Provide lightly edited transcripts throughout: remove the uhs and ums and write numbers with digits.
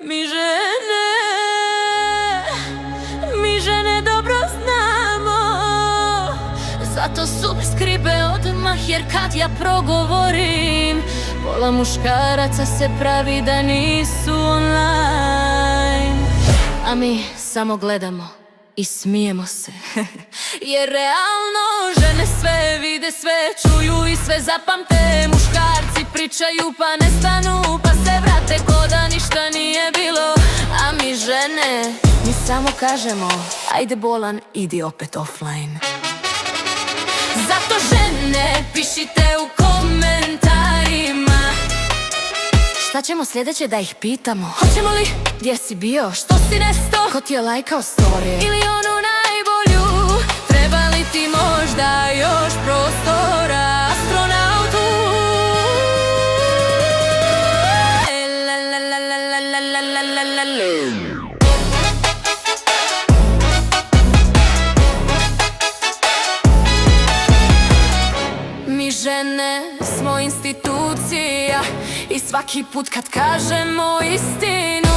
Mi žene dobro znamo, zato subscribe odmah, jer kad ja progovorim, pola muškaraca se pravi da nisu online. A mi samo gledamo i smijemo se jer realno žene sve vide, sve čuju i sve zapamte. Muškarci pričaju pa nestanu, pa se vrate ko da ništa nije bilo. A mi žene, mi samo kažemo, ajde bolan, idi opet offline. Zato žene, pišite u komentarima šta ćemo sljedeće da ih pitamo. Hoćemo li, gdje si bio, što si nesto, ko ti je lajkao story, ili onu najbolju, treba li ti možda još prostora, astronautu. Mi žene smo institucija i svaki put kad kažemo istinu,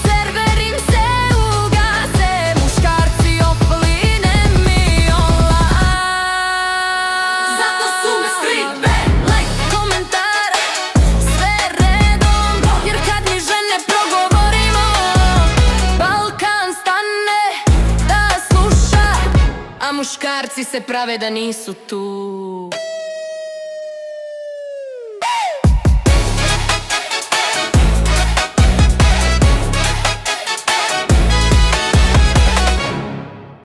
serveri se ugase, muškarci offline, mi online. Zato subscribe, like, komentar, sve redom, jer kad mi žene progovorimo, Balkan stane da sluša, a muškarci se prave da nisu tu.